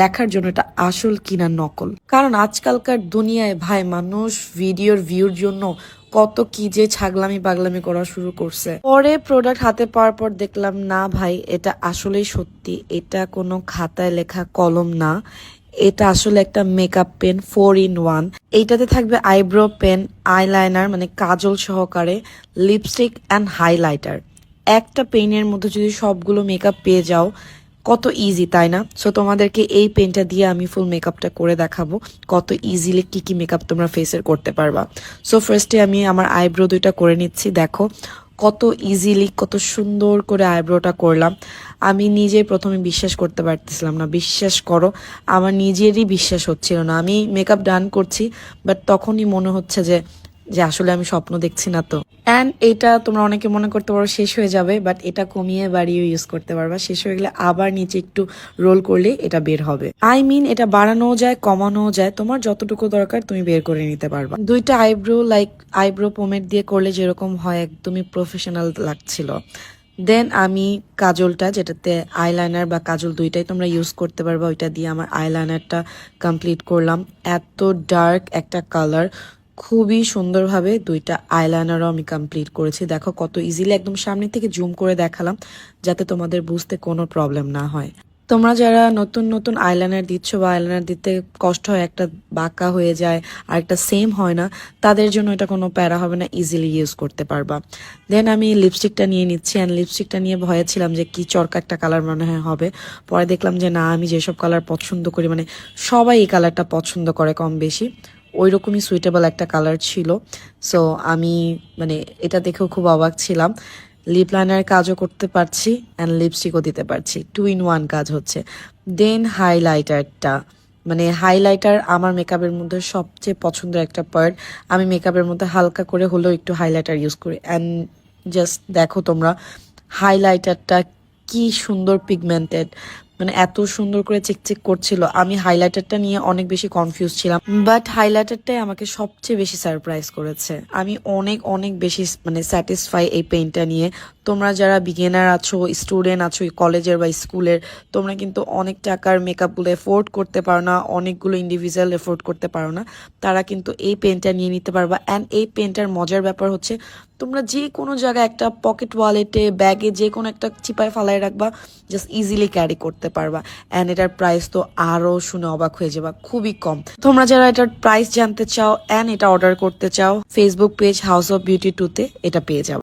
দেখার জন্য এটা আসল কিনা নকল। কারণ আজকালকার দুনিয়ায় ভাই মানুষ ভিডিওর ভিউর জন্য কত কি যে ছাগলামি পাগলামি করা শুরু করছে। পরে প্রোডাক্ট হাতে পাওয়ার পর দেখলাম না ভাই এটা আসলেই সত্যি, এটা কোনো খাতায় লেখা কলম না, এটা আসলে একটা মেকআপ পেন 4 in 1। এইটাতে থাকবে আইব্রো পেন, আইলাইনার মানে কাজল সহকারে, লিপস্টিক অ্যান্ড হাইলাইটার। একটা পেনের মধ্যে যদি সবগুলো মেকআপ পেয়ে যাও, কত ইজি তাই না? সো তোমাদেরকে এই পেনটা দিয়ে আমি ফুল মেকআপটা করে দেখাবো কত ইজিলি কি কি মেকআপ তোমরা ফেসের করতে পারবা। সো ফার্স্টে আমি আমার আইব্রো দুইটা করে নিচ্ছি। দেখো কত ইজিলি কত সুন্দর করে আইব্রোটা করলাম। আমি নিজেই প্রথমে বিশ্বাস করতে পারতেছিলাম না, বিশ্বাস করো আমার নিজেরই বিশ্বাস হচ্ছিল না। আমি মেকআপ ডান করছি বাট তখনই মনে হচ্ছে যে যে আসলে আমি স্বপ্ন দেখছি না তো। অ্যান্ড এটা তোমরা অনেকে মনে করতে পারো শেষ হয়ে যাবে, বাট এটা কমিয়ে বাড়িয়ে ইউজ করতে পারবা। শেষ হয়ে গেলে আবার নিচে একটু রোল করলে এটা বের হবে। আই মিন এটা বাড়ানোও যায় কমানোও যায়, তোমার যতটুকু দরকার তুমি বের করে নিতে পারবা। দুইটা আইব্রো লাইক আইব্রো পোমেড দিয়ে করলে যেরকম হয় একদমই প্রফেশনাল লাগছিল। দেন আমি কাজলটা, যেটাতে আইলাইনার বা কাজল দুইটাই তোমরা ইউজ করতে পারবা, ওইটা দিয়ে আমার আইলাইনারটা কমপ্লিট করলাম। এত ডার্ক একটা কালার, খুবই সুন্দরভাবে দুইটা আইলাইনারও আমি কমপ্লিট করেছি। দেখো কত ইজিলি, একদম সামনে থেকে জুম করে দেখালাম যাতে তোমাদের বুঝতে কোনো প্রবলেম না হয়। তোমরা যারা নতুন নতুন আইলাইনার দিচ্ছ বা আইলাইনার দিতে কষ্ট হয়, একটা বাঁকা হয়ে যায় আর একটা সেম হয় না, তাদের জন্য এটা কোনো প্যারা হবে না, ইজিলি ইউজ করতে পারবা। দেন আমি লিপস্টিকটা নিয়ে নিচ্ছি। অ্যান্ড লিপস্টিকটা নিয়ে ভয়ে ছিলাম যে কি চরকা একটা কালার মনে হয় হবে, পরে দেখলাম যে না, আমি যেসব কালার পছন্দ করি মানে সবাই এই কালারটা পছন্দ করে কম বেশি, ওই রকমই সুইটেবল একটা কালার ছিল। সো আমি মানে এটা দেখেও খুব অবাক ছিলাম। লিপ লাইনার কাজও করতে পারছি অ্যান্ড লিপস্টিকও দিতে পারছি, 2 in 1 কাজ হচ্ছে। দেন হাইলাইটারটা, মানে হাইলাইটার আমার মেকআপের মধ্যে সবচেয়ে পছন্দের একটা পার্ট। আমি মেকআপের মধ্যে হালকা করে হলেও একটু হাইলাইটার ইউজ করি। অ্যান্ড জাস্ট দেখো তোমরা হাইলাইটারটা কি সুন্দর পিগমেন্টেড, মানে এত সুন্দর করে চিকচিক করছিল। আমি হাইলাইটারটা নিয়ে অনেক বেশি কনফিউজ ছিলাম, বাট হাইলাইটারটাই আমাকে সবচেয়ে বেশি সারপ্রাইজ করেছে। আমি অনেক অনেক বেশি মানে স্যাটিসফাই এই পেনটা নিয়ে। তোমরা যারা বিগিনার আছো, স্টুডেন্ট আছো কলেজের বা স্কুলের, তোমরা কিন্তু অনেক টাকার মেকআপগুলো এফোর্ড করতে পারো না, অনেকগুলো ইন্ডিভিজুয়াল এফোর্ড করতে পারো না, তারা কিন্তু এই পেনটা নিয়ে নিতে পারবা। অ্যান্ড এই পেনটার মজার ব্যাপার হচ্ছে তোমরা যে কোনো জায়গায় একটা পকেট ওয়ালেটে ব্যাগে যে কোনো একটা চিপায় ফালায় রাখবা, জাস্ট ইজিলি ক্যারি করতে পারবা। অ্যান্ড এটার প্রাইস তো আরও শুনে অবাক হয়ে যাবা, খুবই কম। তোমরা যারা এটার প্রাইস জানতে চাও অ্যান্ড এটা অর্ডার করতে চাও, Facebook page house of beauty 2 তে এটা পেয়ে যাও।